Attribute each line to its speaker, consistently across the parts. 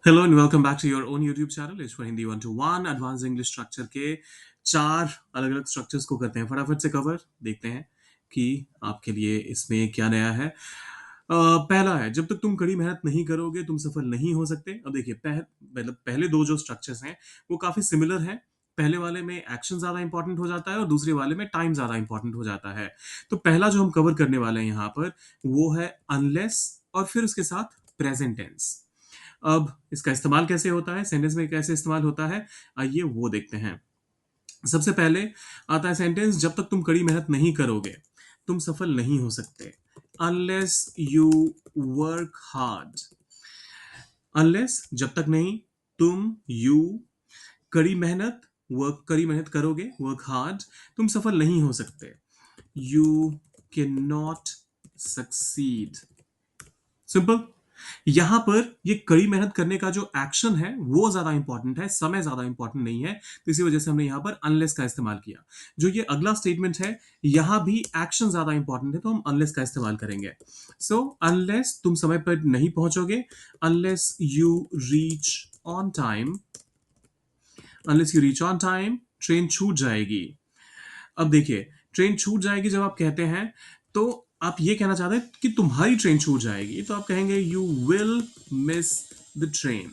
Speaker 1: Hello and welcome back to your own YouTube channel it's for Hindi 1 to 1 advance English structure के चार अलग अलग structures को करते हैं फटाफट से कवर देखते हैं कि आपके लिए इसमें क्या नया है। पहला है, जब तक तुम कड़ी मेहनत नहीं करोगे तुम सफल नहीं हो सकते। अब देखिए मतलब पहले दो जो स्ट्रक्चर्स हैं वो काफी सिमिलर हैं। पहले वाले में एक्शन ज्यादा इंपॉर्टेंट हो जाता है और दूसरे वाले में टाइम ज्यादा इंपॉर्टेंट हो जाता है। तो पहला जो हम कवर करने वाले हैं यहाँ पर वो है अनलेस और फिर उसके साथ प्रेजेंट टेंस। अब इसका इस्तेमाल कैसे होता है, सेंटेंस में कैसे इस्तेमाल होता है, आइए वो देखते हैं। सबसे पहले आता है सेंटेंस, जब तक तुम कड़ी मेहनत नहीं करोगे तुम सफल नहीं हो सकते। Unless you work hard. Unless जब तक नहीं, तुम यू कड़ी मेहनत करोगे, वर्क हार्ड, तुम सफल नहीं हो सकते। You can not succeed. Simple. यहां पर ये कड़ी मेहनत करने का जो एक्शन है वो ज्यादा इंपॉर्टेंट है, समय ज्यादा इंपॉर्टेंट नहीं है। तो इसी वजह से हमने यहां पर अनलेस का इस्तेमाल किया। जो ये अगला स्टेटमेंट है, यहां भी एक्शन ज्यादा इंपॉर्टेंट है तो हम अनलेस का इस्तेमाल करेंगे। सो अनलेस तुम समय पर नहीं पहुंचोगे, unless you reach on time, unless you reach on time train छूट जाएगी। अब देखिए, ट्रेन छूट जाएगी जब आप कहते हैं तो आप ये कहना चाहते हैं कि तुम्हारी ट्रेन छूट जाएगी, तो आप कहेंगे you will miss the train.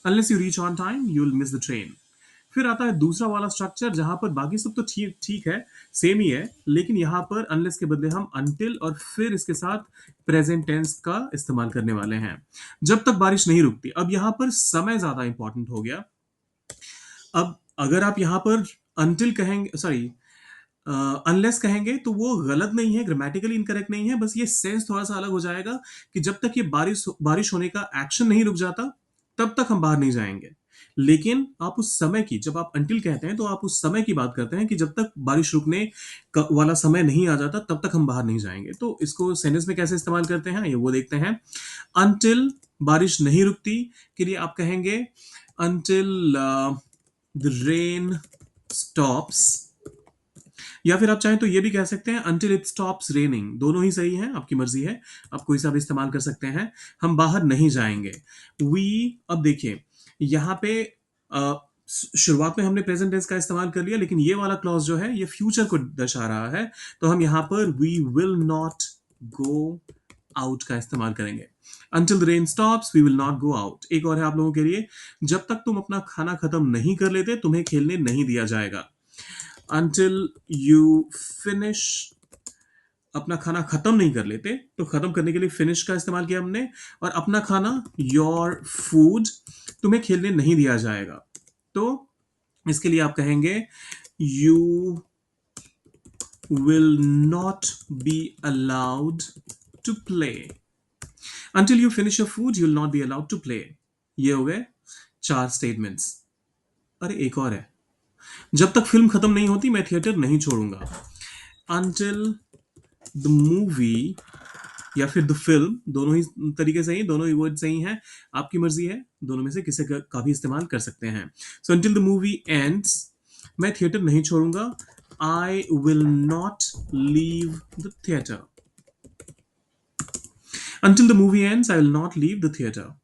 Speaker 1: Unless you reach on time you will miss the train. फिर आता है दूसरा वाला स्ट्रक्चर जहां पर बाकी सब तो ठीक ठीक है, सेम ही है, लेकिन यहां पर अनलेस के बदले हम अनटिल और फिर इसके साथ प्रेजेंट टेंस का इस्तेमाल करने वाले हैं। जब तक बारिश नहीं रुकती, अब यहां पर समय ज्यादा इंपॉर्टेंट हो गया। अब अगर आप यहां पर अनटिल कहेंगे, सॉरी, अनलेस कहेंगे तो वो गलत नहीं है, ग्रामेटिकली इनकरेक्ट नहीं है, बस ये सेंस थोड़ा सा अलग हो जाएगा कि जब तक ये बारिश बारिश होने का एक्शन नहीं रुक जाता तब तक हम बाहर नहीं जाएंगे। लेकिन आप उस समय की, जब आप अंटिल कहते हैं तो आप उस समय की बात करते हैं कि जब तक बारिश रुकने वाला समय नहीं आ जाता तब तक हम बाहर नहीं जाएंगे। तो इसको सेंटेंस में कैसे इस्तेमाल करते हैं ये वो देखते हैं। अंटिल बारिश नहीं रुकती के लिए आप कहेंगे अंटिल द रेन स्टॉप्स, या फिर आप चाहें तो ये भी कह सकते हैं until it stops raining। दोनों ही सही है, आपकी मर्जी है, आप कोई सा भी इस्तेमाल कर सकते हैं। हम बाहर नहीं जाएंगे। we, अब देखिए यहाँ पे शुरुआत में हमने प्रेजेंट टेंस का इस्तेमाल कर लिया, लेकिन ये वाला क्लॉज जो है ये फ्यूचर को दर्शा रहा है। तो हम यहाँ पर we will not go out का इस्तेमाल करेंगे। Until the rain stops, we will not go out। एक और है आप लोगों के लिए, जब तक तुम अपना खाना खत्म नहीं कर लेते तुम्हें खेलने नहीं दिया जाएगा। Until you finish, अपना खाना खत्म नहीं कर लेते तो खत्म करने के लिए फिनिश का इस्तेमाल किया हमने। और अपना खाना, योर फूड, तुम्हें खेलने नहीं दिया जाएगा। तो इसके लिए आप कहेंगे you will not be allowed to play. Until you finish your food you will not be allowed to play. ये हो गए चार स्टेटमेंट्स। अरे एक और है, जब तक फिल्म खत्म नहीं होती मैं थिएटर नहीं छोड़ूंगा। अंटिल द मूवी, या फिर द फिल्म, दोनों ही तरीके सही, दोनों ही वर्ड सही हैं। आपकी मर्जी है, दोनों में से किसी का भी इस्तेमाल कर सकते हैं। So until the movie ends, मैं थिएटर नहीं छोड़ूंगा। I will not leave the theatre. Until the movie ends I will not leave the theatre.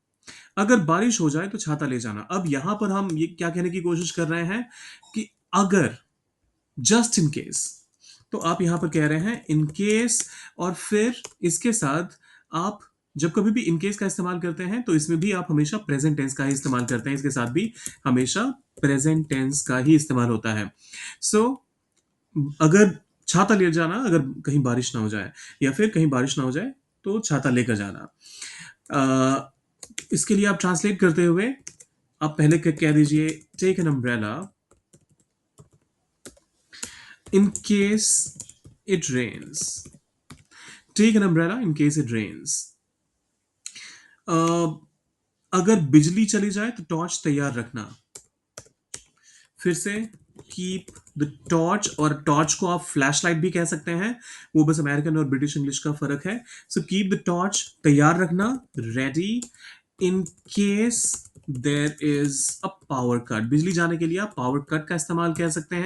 Speaker 1: अगर बारिश हो जाए तो छाता ले जाना। अब यहां पर हम ये क्या कहने की कोशिश कर रहे हैं कि अगर, जस्ट इन केस, तो आप यहां पर कह रहे हैं इन केस, और फिर इसके साथ आप जब कभी भी इन केस का इस्तेमाल करते हैं तो इसमें भी आप हमेशा प्रेजेंट टेंस का ही इस्तेमाल करते हैं, इसके साथ भी हमेशा प्रेजेंट टेंस का ही इस्तेमाल होता है। सो अगर छाता ले जाना, अगर कहीं बारिश ना हो जाए या फिर कहीं बारिश ना हो जाए तो छाता लेकर जाना। अ, इसके लिए आप ट्रांसलेट करते हुए आप पहले कह दीजिए take an umbrella in case it rains. Take an umbrella in case it rains. अगर बिजली चली जाए तो टॉर्च तैयार रखना। फिर से कीप द टॉर्च, और टॉर्च को आप फ्लैश लाइट भी कह सकते हैं, वो बस अमेरिकन और ब्रिटिश इंग्लिश का फर्क है। सो कीप द टॉर्च, तैयार रखना, ready, in case there is a power cut. बिजली जाने के लिए आप पावर कट का इस्तेमाल कर सकते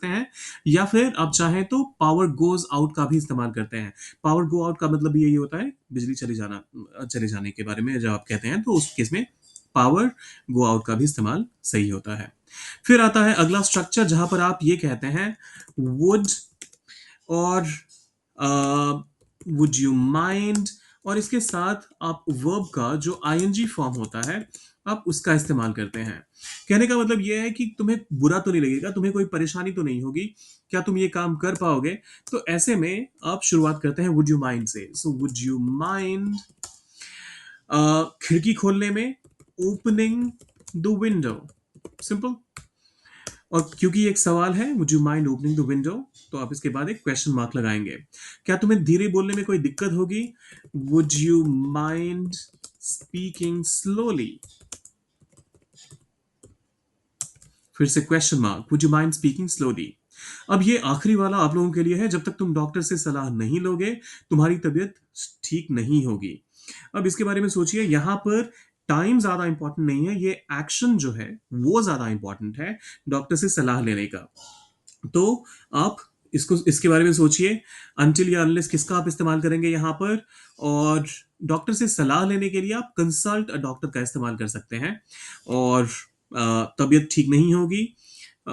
Speaker 1: हैं, या फिर आप चाहें तो पावर गोज आउट का भी इस्तेमाल करते हैं। पावर गो आउट का मतलब यही होता है बिजली चले जाना, चले जाने के बारे में जब आप कहते हैं तो उस केस में पावर, गो आउट का भी इस्तेमाल सही होता है। फिर आता है अगला स्ट्रक्चर जहां पर आप ये कहते हैं वुड और वुड यू माइंड, और इसके साथ आप वर्ब का जो आईएनजी फॉर्म होता है आप उसका इस्तेमाल करते हैं। कहने का मतलब यह है कि तुम्हें बुरा तो नहीं लगेगा, तुम्हें कोई परेशानी तो नहीं होगी, क्या तुम ये काम कर पाओगे? तो ऐसे में आप शुरुआत करते हैं वुड यू माइंड से। सो वुड यू माइंड खिड़की खोलने में, ओपनिंग द विंडो। सिंपल। और क्योंकि ये एक सवाल है, would you mind opening the window, तो आप इसके बाद एक क्वेश्चन मार्क लगाएंगे। क्या तुम्हें धीरे बोलने में कोई दिक्कत होगी? Would you mind speaking slowly? फिर से question mark, would you mind speaking slowly? अब ये आखिरी वाला आप लोगों के लिए है, जब तक तुम डॉक्टर से सलाह नहीं लोगे तुम्हारी तबीयत ठीक नहीं होगी। अब इसके बारे में सोचिए, यहां पर टाइम ज्यादा इंपॉर्टेंट नहीं है, ये एक्शन जो है वो ज्यादा इंपॉर्टेंट है डॉक्टर से सलाह लेने का। तो आप इसको इसके बारे में सोचिए, अनटिल या अनलेस किसका आप इस्तेमाल करेंगे यहां पर, और डॉक्टर से सलाह लेने के लिए आप कंसल्ट अ डॉक्टर का इस्तेमाल कर सकते हैं। और तबीयत ठीक नहीं होगी, अ,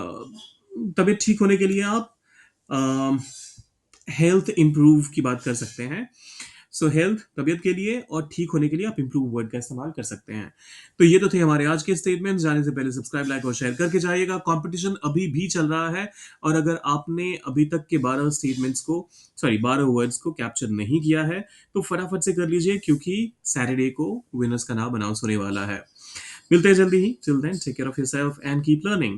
Speaker 1: तबीयत ठीक होने के लिए आप हेल्थ इंप्रूव की बात कर सकते हैं। सो हेल्थ तबीयत के लिए, और ठीक होने के लिए आप इंप्रूव वर्ड का इस्तेमाल कर सकते हैं। तो ये तो थे हमारे आज के स्टेटमेंट्स। जाने से पहले सब्सक्राइब, लाइक और शेयर करके जाइएगा। कंपटीशन अभी भी चल रहा है, और अगर आपने अभी तक के 12 स्टेटमेंट्स को, सॉरी 12 वर्ड्स को कैप्चर नहीं किया है तो फटाफट से कर लीजिए, क्योंकि सैटरडे को विनर्स का नाम अनाउंस होने वाला है। मिलते हैं जल्दी ही। Till then take care of yourself and keep learning.